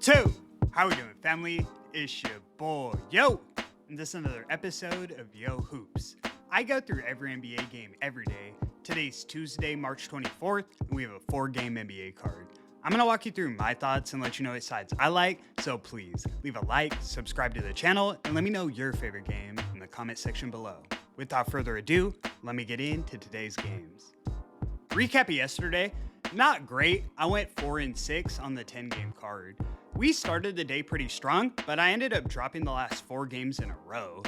So, how we doing, family? It's your boy, Yo, and this is another episode of YoHoops. I go through every NBA game every day. Today's Tuesday, March 24th, and we have a 4-game NBA card. I'm going to walk you through my thoughts and let you know what sides I like, so please leave a like, subscribe to the channel, and let me know your favorite game in the comment section below. Without further ado, let me get into today's games. Recap yesterday, not great. I went 4-6 on the 10-game card. We started the day pretty strong, but I ended up dropping the last 4 games in a row.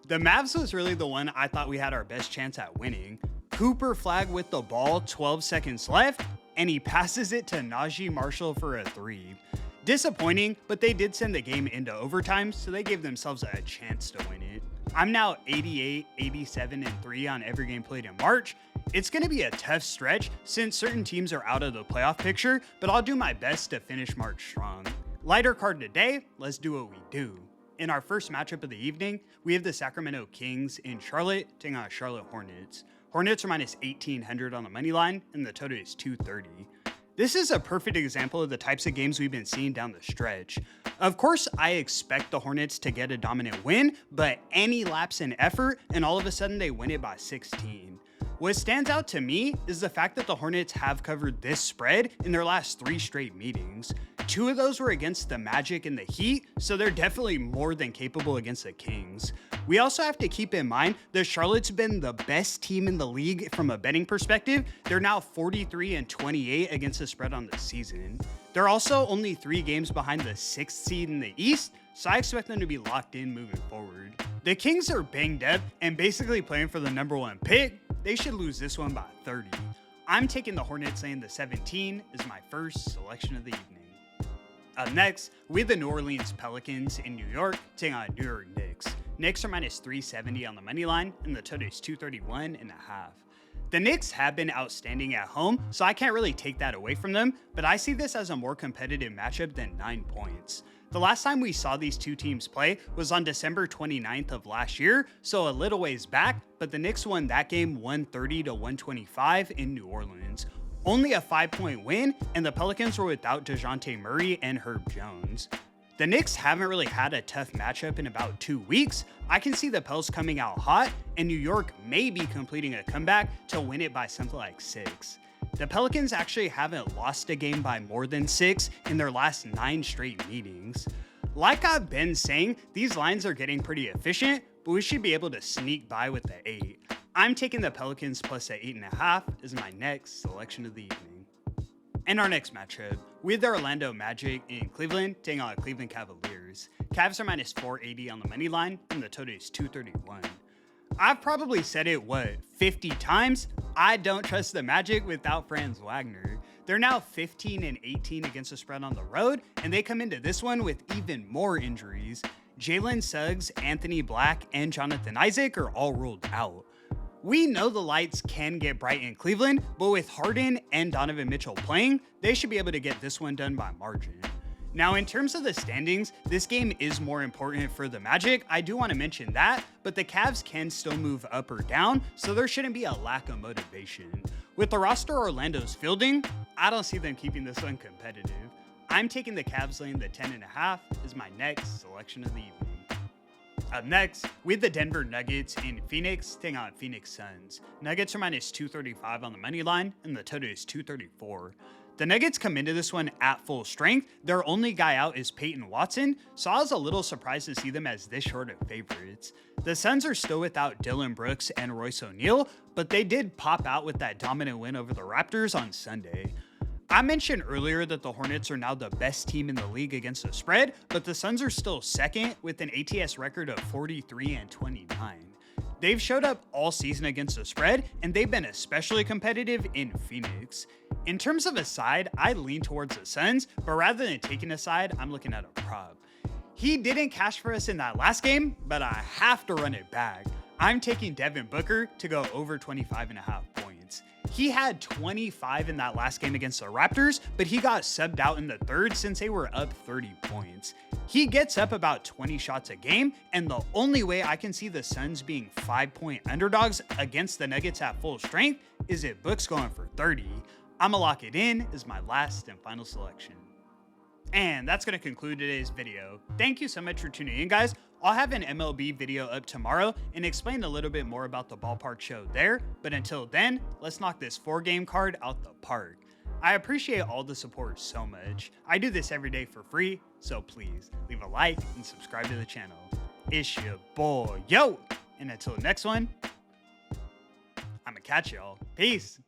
The Mavs was really the one I thought we had our best chance at winning. Cooper flag with the ball, 12 seconds left, and he passes it to Najee Marshall for a 3. Disappointing, but they did send the game into overtime, so they gave themselves a chance to win it. I'm now 88, 87, and 3 on every game played in March. It's going to be a tough stretch since certain teams are out of the playoff picture, but I'll do my best to finish March strong. Lighter card today, let's do what we do. In our first matchup of the evening, we have the Sacramento Kings in Charlotte taking on Charlotte Hornets. Hornets are minus 1,800 on the money line, and the total is 230. This is a perfect example of the types of games we've been seeing down the stretch. Of course, I expect the Hornets to get a dominant win, but any lapse in effort, and all of a sudden they win it by 16. What stands out to me is the fact that the Hornets have covered this spread in their last 3 straight meetings. 2 of those were against the Magic and the Heat, so they're definitely more than capable against the Kings. We also have to keep in mind that Charlotte's been the best team in the league from a betting perspective. They're now 43-28 against the spread on the season. They're also only 3 games behind the 6th seed in the East, so I expect them to be locked in moving forward. The Kings are banged up and basically playing for the #1 pick. They should lose this one by 30. I'm taking the Hornets laying the 17 as my first selection of the evening. Up next, we have the New Orleans Pelicans in New York taking on New York Knicks. Knicks are minus 370 on the money line, and the total is 231.5. The Knicks have been outstanding at home, so I can't really take that away from them, but I see this as a more competitive matchup than 9 points. The last time we saw these 2 teams play was on December 29th of last year, so a little ways back, but the Knicks won that game 130-125 in New Orleans. Only a 5-point win, and the Pelicans were without DeJounte Murray and Herb Jones. The Knicks haven't really had a tough matchup in about 2 weeks. I can see the Pels coming out hot, and New York may be completing a comeback to win it by something like 6. The Pelicans actually haven't lost a game by more than 6 in their last 9 straight meetings. Like I've been saying, these lines are getting pretty efficient, but we should be able to sneak by with the 8. I'm taking the Pelicans plus the 8.5 as my next selection of the evening. And our next matchup, we have the Orlando Magic in Cleveland taking on Cleveland Cavaliers. Cavs are minus 480 on the money line, and the total is 231. I've probably said it, 50 times? I don't trust the Magic without Franz Wagner. They're now 15-18 against the spread on the road, and they come into this one with even more injuries. Jalen Suggs, Anthony Black, and Jonathan Isaac are all ruled out. We know the lights can get bright in Cleveland, but with Harden and Donovan Mitchell playing, they should be able to get this one done by margin. Now, in terms of the standings, this game is more important for the Magic. I do want to mention that, but the Cavs can still move up or down, so there shouldn't be a lack of motivation. With the roster Orlando's fielding, I don't see them keeping this one competitive. I'm taking the Cavs laying the 10.5 as my next selection of the evening. Up next, we have the Denver Nuggets in Phoenix taking on Phoenix Suns. Nuggets are minus 235 on the money line, and the total is 234. The Nuggets come into this one at full strength. Their only guy out is Peyton Watson, so I was a little surprised to see them as this short of favorites. The Suns are still without Dillon Brooks and Royce O'Neal, but they did pop out with that dominant win over the Raptors on Sunday. I mentioned earlier that the Hornets are now the best team in the league against the spread, but the Suns are still second with an ATS record of 43-29. They've showed up all season against the spread, and they've been especially competitive in Phoenix. In terms of a side, I lean towards the Suns, but rather than taking a side, I'm looking at a prop. He didn't cash for us in that last game, but I have to run it back. I'm taking Devin Booker to go over 25.5 points. He had 25 in that last game against the Raptors, but he got subbed out in the third since they were up 30 points. He gets up about 20 shots a game, and the only way I can see the Suns being 5-point underdogs against the Nuggets at full strength is if Book's going for 30. I'ma lock it in as my last and final selection. And that's going to conclude today's video. Thank you so much for tuning in, guys. I'll have an MLB video up tomorrow and explain a little bit more about the ballpark show there. But until then, let's knock this 4-game card out the park. I appreciate all the support so much. I do this every day for free, so please leave a like and subscribe to the channel. It's your boy, Yo! And until the next one, I'ma catch y'all. Peace.